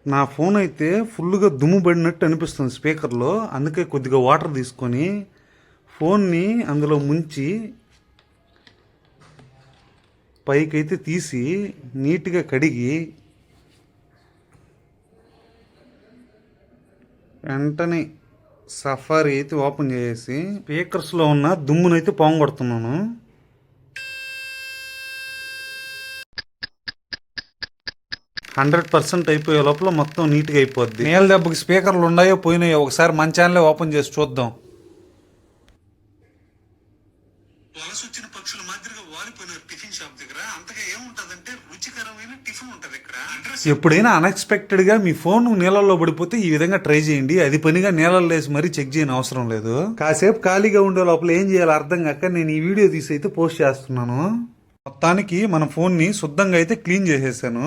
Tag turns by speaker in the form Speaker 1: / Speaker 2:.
Speaker 1: నా ఫోన్ అయితే ఫుల్గా దుమ్ము పడినట్టు అనిపిస్తుంది స్పీకర్లో. అందుకే కొద్దిగా వాటర్ తీసుకొని ఫోన్ని అందులో ముంచి పైకైతే తీసి నీట్గా కడిగి వెంటనే సఫారీ అయితే ఓపెన్ చేసి స్పీకర్స్లో ఉన్న దుమ్మునైతే పోంగొడుతున్నాను. 100% అయిపోయే లోపల మొత్తం నీట్గా అయిపోద్ది. నేల దెబ్బకి స్పీకర్లు ఉన్నాయో పోయినాయో ఒకసారి మన ఛానలే ఓపెన్ చేసి చూద్దాం. వలసొచ్చిన పక్షుల మాదిరిగా వాలిపోయినారు టిఫిన్ షాప్ దగ్గర. అంతగా ఏముంటదంటే రుచికరమైన టిఫిన్ ఉంటది ఇక్కడ. ఎప్పుడైనా అన్ఎక్స్పెక్టెడ్ గా మీ ఫోన్ నీళ్ళల్లో పడిపోతే ఈ విధంగా ట్రై చేయండి. అది పనిగా నీళ్ళల్లో వేసి మరీ చెక్ చేయని అవసరం లేదు. కాసేపు ఖాళీగా ఉండే లోపల ఏం చేయాలో అర్థం కాక నేను ఈ వీడియో తీసి అయితే పోస్ట్ చేస్తున్నాను. మొత్తానికి మన ఫోన్ని శుద్ధంగా అయితే క్లీన్ చేసేసాను.